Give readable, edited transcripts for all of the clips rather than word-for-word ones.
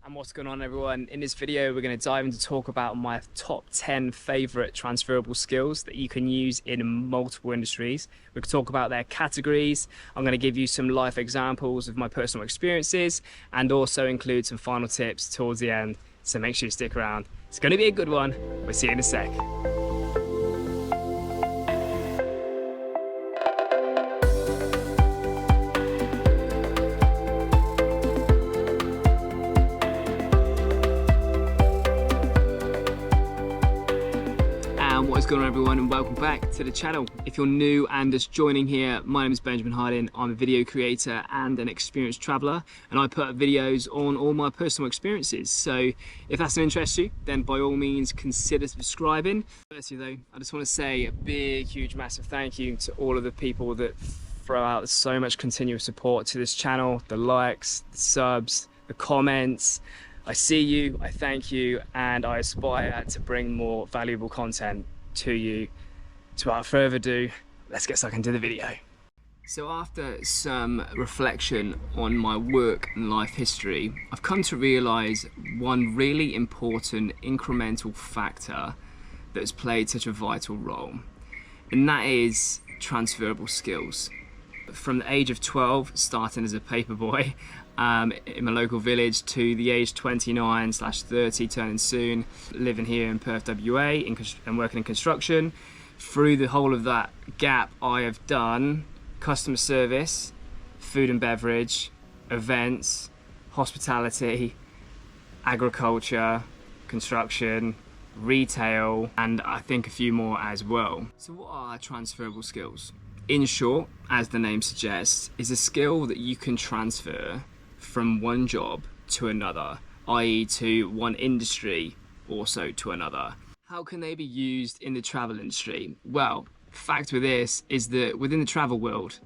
And what's going on, everyone? In this video we're going to dive into talk about my top 10 favorite transferable skills that you can use in multiple industries. We can talk about their categories. I'm going to give you some life examples of my personal experiences and also include some final tips towards the end, so make sure you stick around. It's going to be a good one. We'll see you in a sec. What is going on, everyone, and welcome back to the channel. If you're new and just joining here, my name is Benjamin Harding. I'm a video creator and an experienced traveller, and I put up videos on all my personal experiences. So if that's of interest to you, then by all means consider subscribing. Firstly though, I just want to say a big, huge, massive thank you to all of the people that throw out so much continuous support to this channel, the likes, the subs, the comments. I see you, I thank you, and I aspire to bring more valuable content to you. So without further ado, let's get stuck into the video. So after some reflection on my work and life history, I've come to realise one really important incremental factor that's played such a vital role, and that is transferable skills. From the age of 12, starting as a paperboy in my local village, to the age 29/30, turning soon, living here in Perth, WA, and working in construction. Through the whole of that gap, I have done customer service, food and beverage, events, hospitality, agriculture, construction, retail, and I think a few more as well. So what are transferable skills? In short, as the name suggests, is a skill that you can transfer from one job to another, i.e. to one industry, also to another. How can they be used in the travel industry? Well, the fact with this is that within the travel world,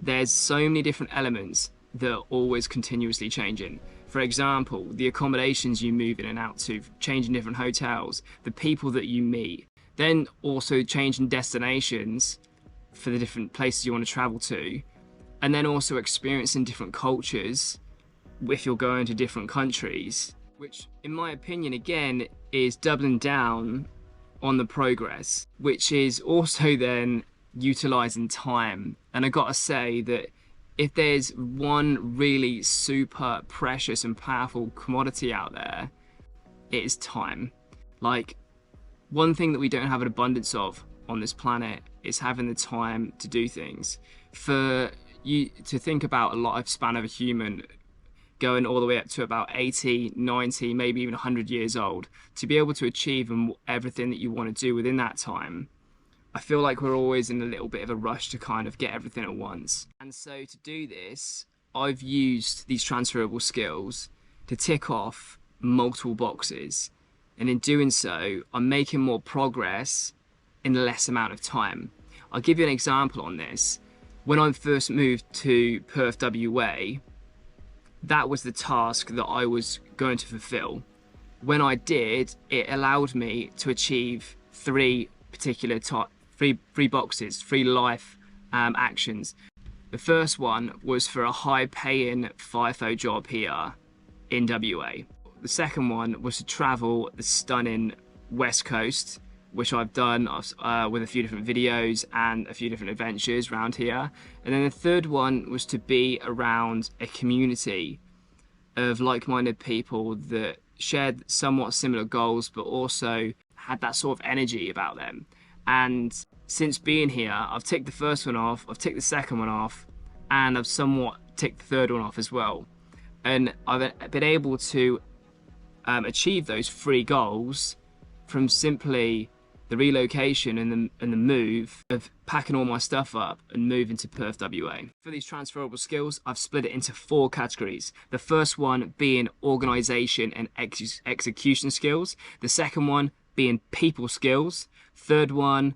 there's so many different elements that are always continuously changing. For example, the accommodations you move in and out to, changing different hotels, the people that you meet, then also changing destinations for the different places you want to travel to, and then also experiencing different cultures if you're going to different countries, which in my opinion again is doubling down on the progress, which is also then utilizing time. And I gotta say that if there's one really super precious and powerful commodity out there, it is time. Like, one thing that we don't have an abundance of on this planet is having the time to do things. For you to think about a lifespan of a human going all the way up to about 80, 90, maybe even 100 years old, to be able to achieve everything that you want to do within that time, I feel like we're always in a little bit of a rush to kind of get everything at once. And so to do this, I've used these transferable skills to tick off multiple boxes. And in doing so, I'm making more progress in less amount of time. I'll give you an example on this. When I first moved to Perth, WA, that was the task that I was going to fulfill. When I did, it allowed me to achieve three boxes, three life actions. The first one was for a high-paying FIFO job here in WA. The second one was to travel the stunning West Coast, which I've done with a few different videos and a few different adventures around here. And then the third one was to be around a community of like-minded people that shared somewhat similar goals, but also had that sort of energy about them. And since being here, I've ticked the first one off, I've ticked the second one off, and I've somewhat ticked the third one off as well. And I've been able to achieve those three goals from simply the relocation and the move of packing all my stuff up and moving to Perth, WA. For these transferable skills, I've split it into 4 categories. The first one being organisation and execution skills. The second one being people skills. Third one,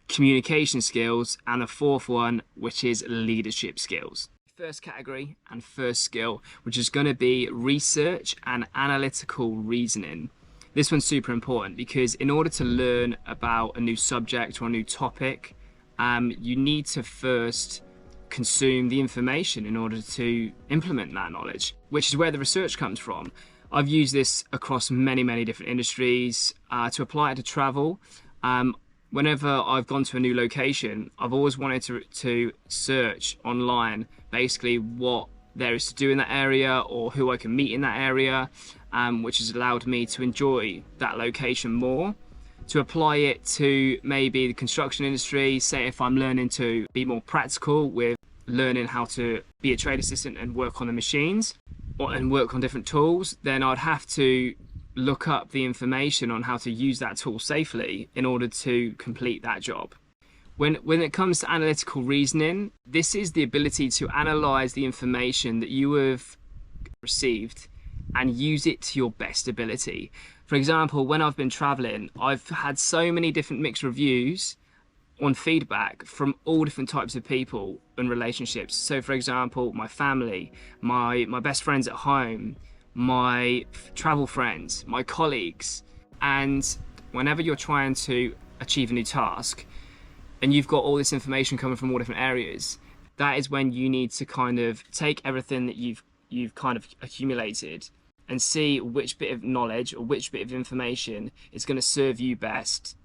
communication skills. And the fourth one, which is leadership skills. First category and first skill, which is going to be research and analytical reasoning. This one's super important because in order to learn about a new subject or a new topic, you need to first consume the information in order to implement that knowledge, which is where the research comes from. I've used this across many different industries to apply it to travel. Whenever I've gone to a new location, I've always wanted to search online basically what there is to do in that area or who I can meet in that area, which has allowed me to enjoy that location more. To apply it to maybe the construction industry, say if I'm learning to be more practical with learning how to be a trade assistant and work on the machines and work on different tools, then I'd have to look up the information on how to use that tool safely in order to complete that job. When it comes to analytical reasoning, this is the ability to analyze the information that you have received and use it to your best ability. For example, when I've been traveling, I've had so many different mixed reviews on feedback from all different types of people and relationships. So for example, my family, my best friends at home, my travel friends, my colleagues. And whenever you're trying to achieve a new task and you've got all this information coming from all different areas, that is when you need to kind of take everything that you've kind of accumulated and see which bit of knowledge or which bit of information is going to serve you best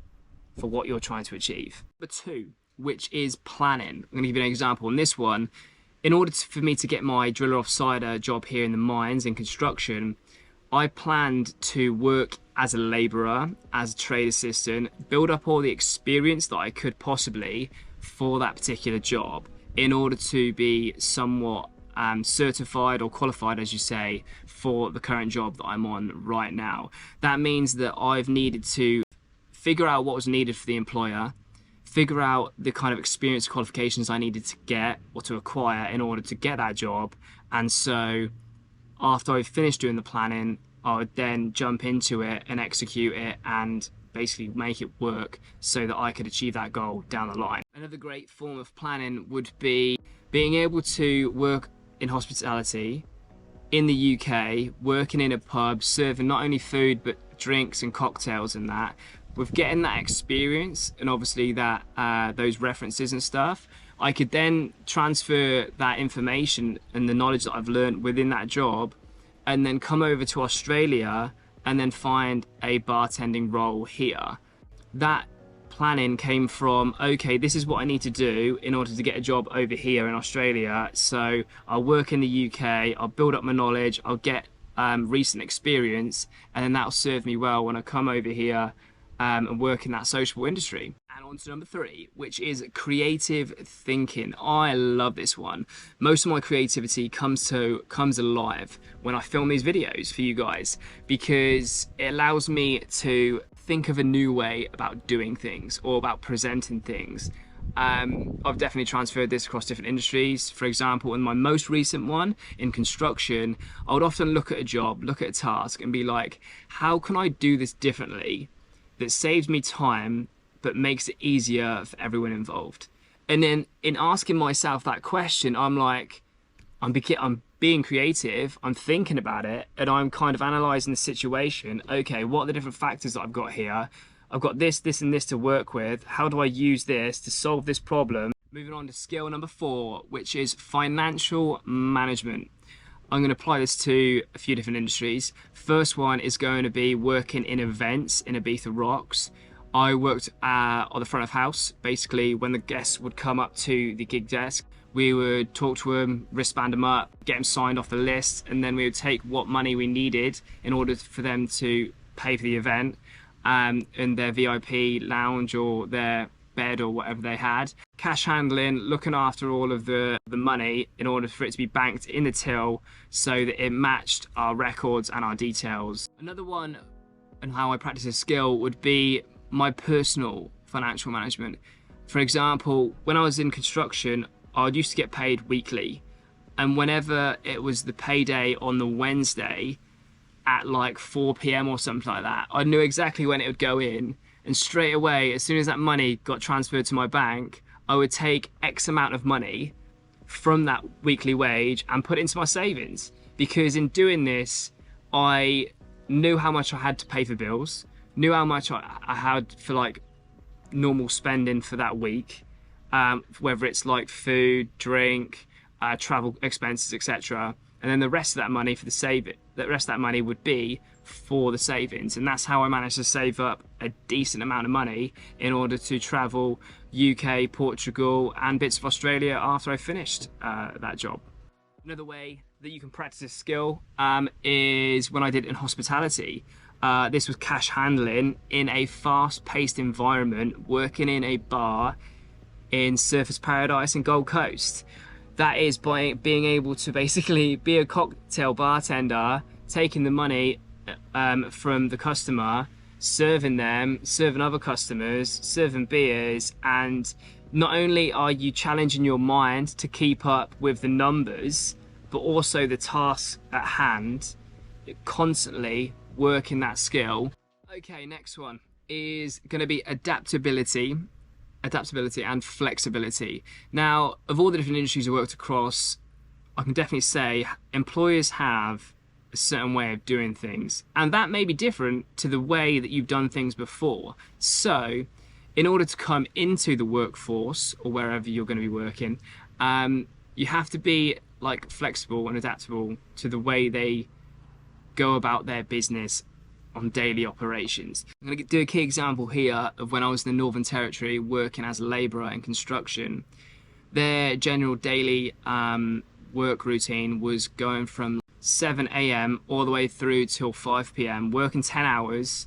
for what you're trying to achieve. Number 2, which is planning. I'm going to give you an example on this one. In order for me to get my driller offsider job here in the mines in construction, I planned to work as a labourer, as a trade assistant, build up all the experience that I could possibly for that particular job in order to be somewhat certified or qualified, as you say, for the current job that I'm on right now. That means that I've needed to figure out what was needed for the employer, figure out the kind of experience qualifications I needed to get or to acquire in order to get that job. And so after I finished doing the planning, I would then jump into it and execute it and basically make it work so that I could achieve that goal down the line. Another great form of planning would be being able to work in hospitality in the UK, working in a pub, serving not only food but drinks and cocktails and that. With getting that experience and obviously that those references and stuff, I could then transfer that information and the knowledge that I've learned within that job and then come over to Australia and then find a bartending role here. That planning came from, okay, this is what I need to do in order to get a job over here in Australia. So I'll work in the UK, I'll build up my knowledge, I'll get recent experience, and then that'll serve me well when I come over here and work in that sociable industry. And on to number 3, which is creative thinking. I love this one. Most of my creativity comes alive when I film these videos for you guys, because it allows me to think of a new way about doing things or about presenting things. I've definitely transferred this across different industries. For example, in my most recent one in construction, I would often look at a job, look at a task and be like, how can I do this differently that saves me time but makes it easier for everyone involved? And then in asking myself that question, I'm like, I'm being creative, I'm thinking about it, and I'm kind of analysing the situation. Okay, what are the different factors that I've got here? I've got this, this and this to work with. How do I use this to solve this problem? Moving on to skill number 4, which is financial management. I'm going to apply this to a few different industries. First one is going to be working in events in Ibiza Rocks. I worked on the front of house. Basically, when the guests would come up to the gig desk, we would talk to them, wristband them up, get them signed off the list, and then we would take what money we needed in order for them to pay for the event in their VIP lounge or their bed or whatever they had. Cash handling, looking after all of the money in order for it to be banked in the till so that it matched our records and our details. Another one, and how I practice a skill, would be my personal financial management. For example, when I was in construction, I used to get paid weekly, and whenever it was the payday on the Wednesday at like 4 p.m. or something like that, I knew exactly when it would go in, and straight away, as soon as that money got transferred to my bank, I would take X amount of money from that weekly wage and put it into my savings. Because in doing this, I knew how much I had to pay for bills, knew how much I had for like normal spending for that week, whether it's like food, drink, travel expenses, etc. And then the rest of that money would be for the savings. And that's how I managed to save up a decent amount of money in order to travel UK, Portugal, and bits of Australia after I finished that job. Another way that you can practice this skill is when I did it in hospitality. This was cash handling in a fast-paced environment, working in a bar in Surfers Paradise in Gold Coast. That is by being able to basically be a cocktail bartender, taking the money from the customer, serving them, serving other customers, serving beers, and not only are you challenging your mind to keep up with the numbers, but also the task at hand, constantly working that skill. Okay, next one is going to be adaptability and flexibility. Now, of all the different industries I worked across, I can definitely say employers have a certain way of doing things, and that may be different to the way that you've done things before. So in order to come into the workforce or wherever you're going to be working, you have to be like flexible and adaptable to the way they go about their business on daily operations. I'm going to do a key example here of when I was in the Northern Territory working as a labourer in construction. Their general daily work routine was going from 7 AM all the way through till 5 PM, working 10 hours,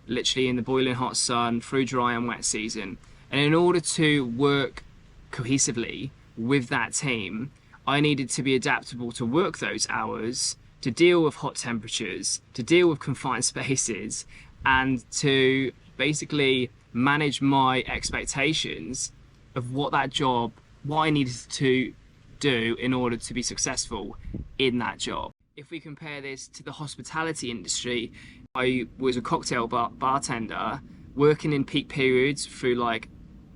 literally in the boiling hot sun through dry and wet season. And in order to work cohesively with that team, I needed to be adaptable to work those hours, to deal with hot temperatures, to deal with confined spaces, and to basically manage my expectations of what I needed to do in order to be successful in that job. If we compare this to the hospitality industry, I was a cocktail bartender working in peak periods through like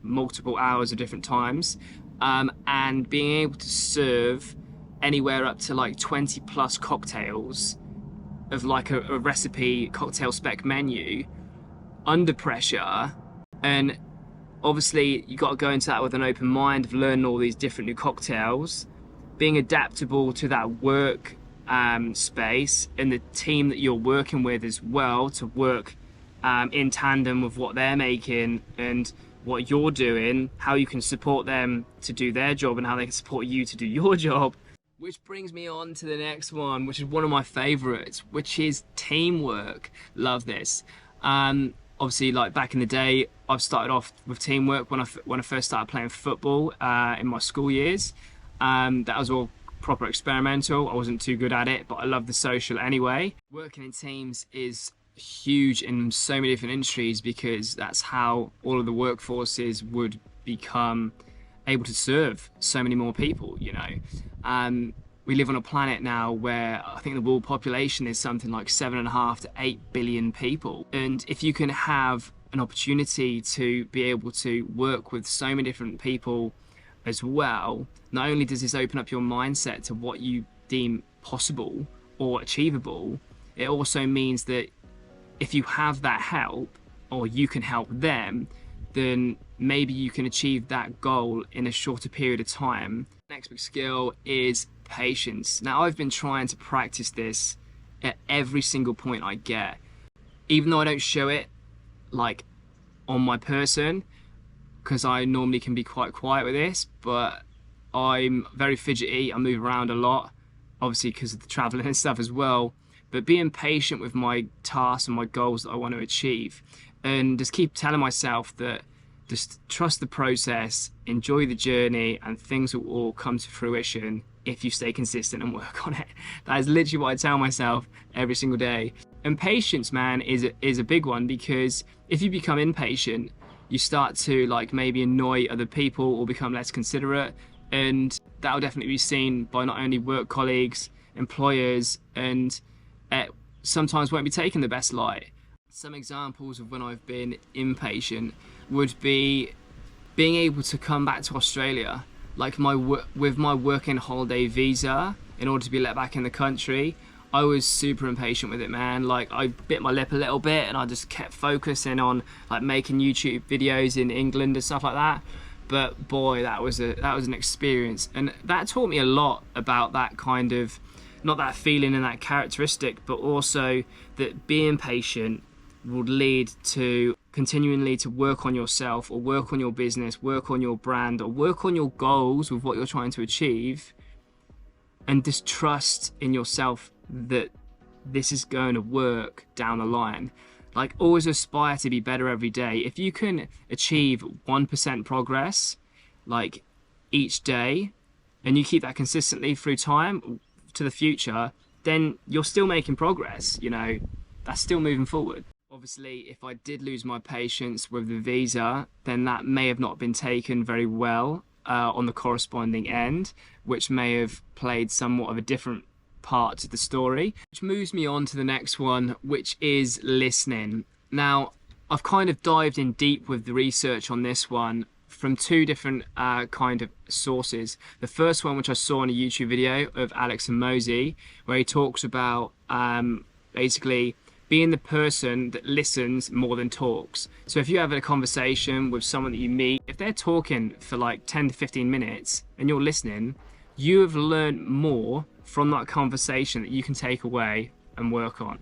multiple hours of different times, and being able to serve anywhere up to like 20 plus cocktails of like a recipe cocktail spec menu under pressure. And obviously you got to go into that with an open mind of learning all these different new cocktails, being adaptable to that work space and the team that you're working with as well, to work in tandem with what they're making and what you're doing, how you can support them to do their job and how they can support you to do your job. Which brings me on to the next one, which is one of my favorites, which is teamwork. Love this. Obviously, like back in the day, I've started off with teamwork when I first started playing football in my school years. That was all proper experimental. I wasn't too good at it, but I love the social anyway. Working in teams is huge in so many different industries because that's how all of the workforces would become able to serve so many more people, you know. We live on a planet now where I think the world population is something like 7.5 to 8 billion people. And if you can have an opportunity to be able to work with so many different people as well, not only does this open up your mindset to what you deem possible or achievable, it also means that if you have that help or you can help them, then maybe you can achieve that goal in a shorter period of time. Next big skill is patience. Now, I've been trying to practice this at every single point I get, even though I don't show it like on my person, because I normally can be quite quiet with this, but I'm very fidgety. I move around a lot, obviously because of the traveling and stuff as well. But being patient with my tasks and my goals that I want to achieve, and just keep telling myself that just trust the process, enjoy the journey, and things will all come to fruition if you stay consistent and work on it. That is literally what I tell myself every single day. And patience, man, is a big one, because if you become impatient, you start to like maybe annoy other people or become less considerate, and that'll definitely be seen by not only work colleagues, employers, and sometimes won't be taken the best light. Some examples of when I've been impatient would be being able to come back to Australia, like with my working holiday visa, in order to be let back in the country. I was super impatient with it, man. Like, I bit my lip a little bit and I just kept focusing on like making YouTube videos in England and stuff like that. But boy, that was an experience, and that taught me a lot about that kind of, not that feeling and that characteristic, but also that being patient would lead to continually to work on yourself, or work on your business, work on your brand, or work on your goals with what you're trying to achieve, and just trust in yourself that this is going to work down the line. Like, always aspire to be better every day. If you can achieve 1% progress, like each day, and you keep that consistently through time to the future, then you're still making progress, you know, that's still moving forward. Obviously, if I did lose my patience with the visa, then that may have not been taken very well on the corresponding end, which may have played somewhat of a different part to the story, which moves me on to the next one, which is listening. Now, I've kind of dived in deep with the research on this one from two different kind of sources. The first one, which I saw in a YouTube video of Alex and Mosey, where he talks about basically being the person that listens more than talks. So if you have a conversation with someone that you meet, if they're talking for like 10 to 15 minutes and you're listening, you have learned more from that conversation that you can take away and work on.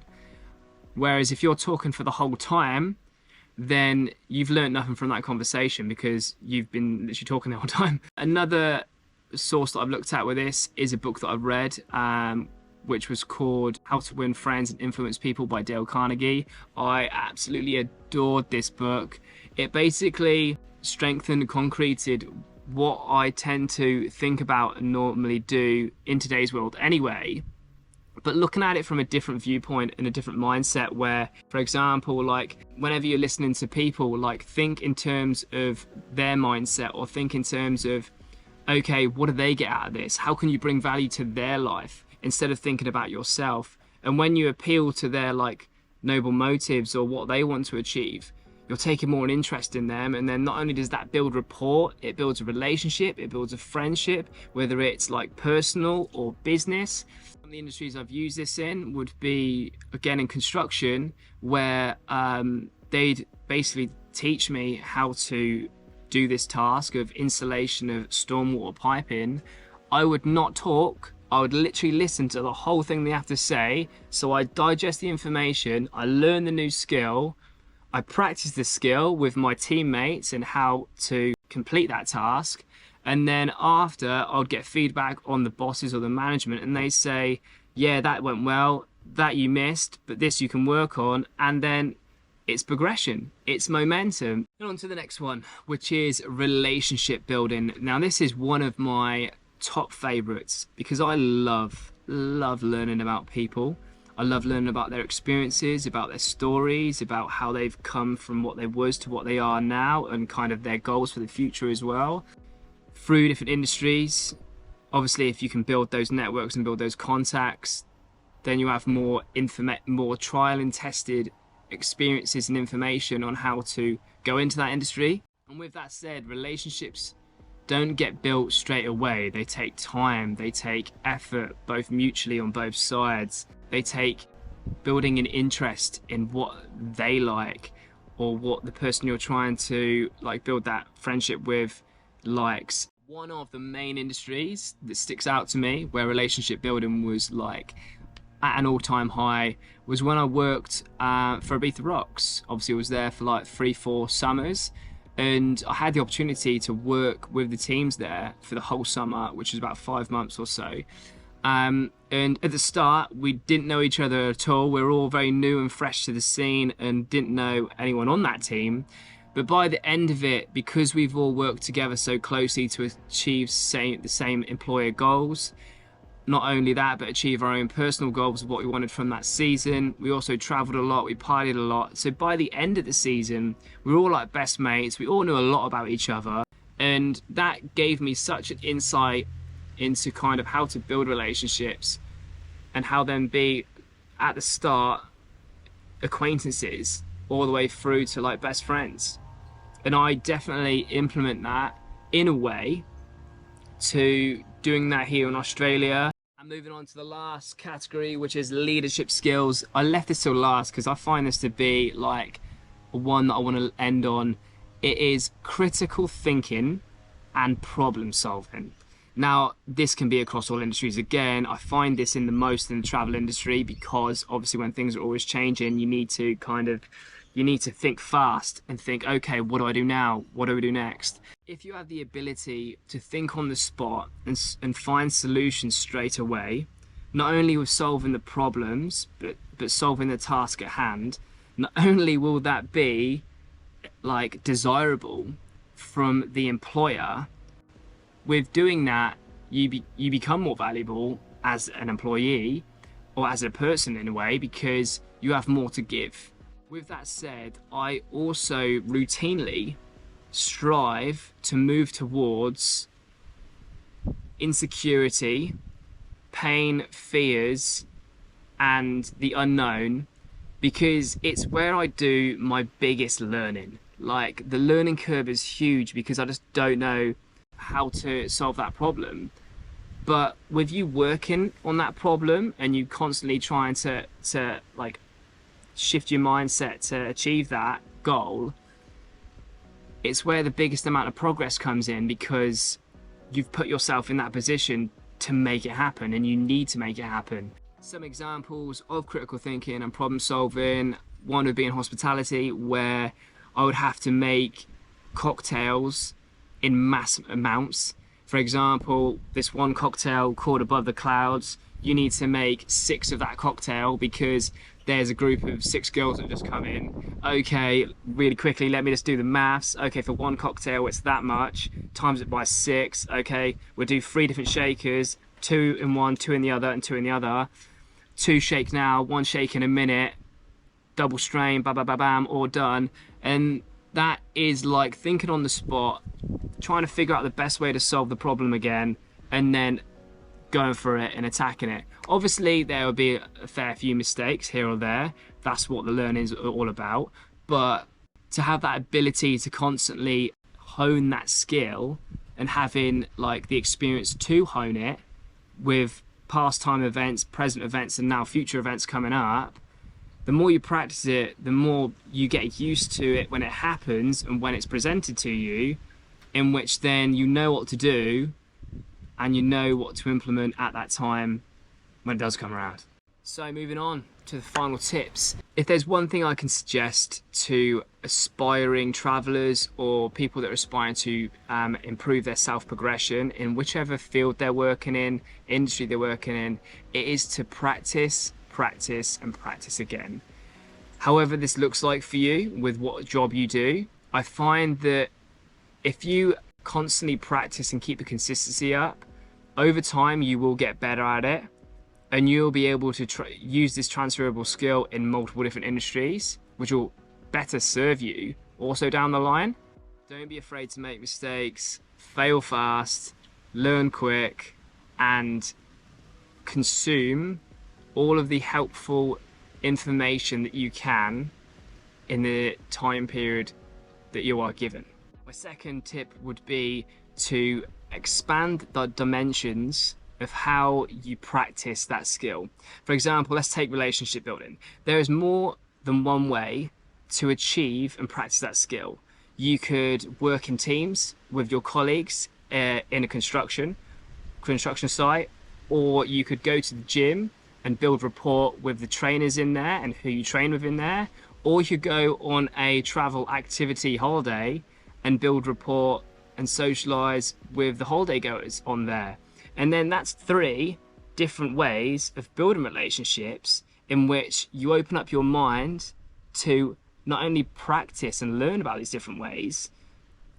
Whereas if you're talking for the whole time, then you've learned nothing from that conversation because you've been literally talking the whole time. Another source that I've looked at with this is a book that I've read, which was called How to Win Friends and Influence People by Dale Carnegie. I absolutely adored this book. It basically strengthened and concreted what I tend to think about and normally do in today's world anyway, but looking at it from a different viewpoint and a different mindset, where, for example, like whenever you're listening to people, like think in terms of their mindset, or think in terms of, okay, what do they get out of this? How can you bring value to their life instead of thinking about yourself? And when you appeal to their like noble motives or what they want to achieve, you're taking more an interest in them, and then not only does that build rapport, it builds a relationship, it builds a friendship, whether it's like personal or business. Some of the industries I've used this in would be, again, in construction, where they'd basically teach me how to do this task of installation of stormwater piping. I would not talk, I would literally listen to the whole thing they have to say, so I digest the information, I learn the new skill, I practice the skill with my teammates and how to complete that task, and then after I'll get feedback on the bosses or the management, and they say, yeah, that went well, that you missed, but this you can work on, and then it's progression, it's momentum. And on to the next one, which is relationship building. Now this is one of my top favorites because I love learning about people. I love learning about their experiences, about their stories, about how they've come from what they was to what they are now, and kind of their goals for the future as well, through different industries. Obviously, if you can build those networks and build those contacts, then you have more trial and tested experiences and information on how to go into that industry. And with that said, relationships don't get built straight away. They take time, they take effort, both mutually on both sides. They take building an interest in what they like, or what the person you're trying to like build that friendship with likes. One of the main industries that sticks out to me where relationship building was like at an all-time high was when I worked for Ibiza Rocks. Obviously I was there for like 3-4 summers, and I had the opportunity to work with the teams there for the whole summer, which was about 5 months or so. And at the start, we didn't know each other at all. We were all very new and fresh to the scene and didn't know anyone on that team. But by the end of it, because we've all worked together so closely to achieve the same employer goals, not only that, but achieve our own personal goals of what we wanted from that season. We also traveled a lot, we partied a lot. So by the end of the season, we were all like best mates. We all knew a lot about each other. And that gave me such an insight into kind of how to build relationships and how then be, at the start, acquaintances all the way through to like best friends. And I definitely implement that in a way to doing that here in Australia. And moving on to the last category, which is leadership skills. I left this till last because I find this to be like one that I want to end on. It is critical thinking and problem solving. Now, this can be across all industries. Again, I find this in the travel industry, because obviously when things are always changing, you need to think fast and think, okay, what do I do now? What do we do next? If you have the ability to think on the spot and find solutions straight away, not only with solving the problems, but solving the task at hand, not only will that be like desirable from the employer, with doing that, you become more valuable as an employee, or as a person in a way, because you have more to give. With that said, I also routinely strive to move towards insecurity, pain, fears, and the unknown, because it's where I do my biggest learning. Like, the learning curve is huge because I just don't know how to solve that problem. But with you working on that problem and you constantly trying to like shift your mindset to achieve that goal, it's where the biggest amount of progress comes in, because you've put yourself in that position to make it happen, and you need to make it happen. Some examples of critical thinking and problem solving: one would be in hospitality, where I would have to make cocktails in mass amounts. For example, this one cocktail called Above the Clouds, you need to make 6 of that cocktail because there's a group of 6 girls that have just come in. Okay, really quickly, let me just do the maths. Okay, for one cocktail, it's that much. Times it by 6. Okay, we'll do 3 different shakers, 2 in one, 2 in the other, and 2 in the other. 2 shake now, 1 shake in a minute. Double strain, ba ba ba bam, all done. And that is like thinking on the spot, trying to figure out the best way to solve the problem again, and then going for it and attacking it. Obviously, there will be a fair few mistakes here or there. That's what the learning is all about. But to have that ability to constantly hone that skill, and having like the experience to hone it with past time events, present events, and now future events coming up, the more you practice it, the more you get used to it when it happens and when it's presented to you, in which then you know what to do and you know what to implement at that time when it does come around. So moving on to the final tips. If there's one thing I can suggest to aspiring travelers or people that are aspiring to improve their self-progression in whichever field they're working in, industry they're working in, it is to practice, practice, and practice again. However this looks like for you with what job you do, I find that if you constantly practice and keep the consistency up, over time you will get better at it, and you'll be able to use this transferable skill in multiple different industries, which will better serve you also down the line. Don't be afraid to make mistakes, fail fast, learn quick, and consume all of the helpful information that you can in the time period that you are given. My second tip would be to expand the dimensions of how you practice that skill. For example, let's take relationship building. There is more than one way to achieve and practice that skill. You could work in teams with your colleagues in a construction site, or you could go to the gym and build rapport with the trainers in there and who you train with in there, or you could go on a travel activity holiday and build rapport and socialize with the holiday goers on there. And then that's 3 different ways of building relationships in which you open up your mind to not only practice and learn about these different ways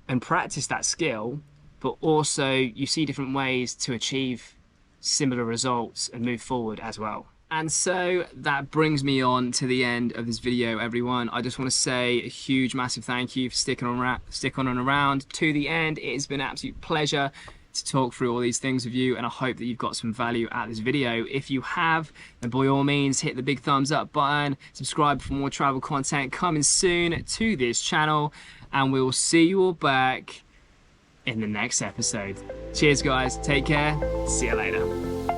and practice that skill, but also you see different ways to achieve similar results and move forward as well. And so that brings me on to the end of this video, everyone. I just want to say a huge, massive thank you for sticking on around to the end. It has been an absolute pleasure to talk through all these things with you, and I hope that you've got some value out of this video. If you have, then by all means hit the big thumbs up button, subscribe for more travel content coming soon to this channel, and we'll see you all back in the next episode. Cheers guys, take care, see you later.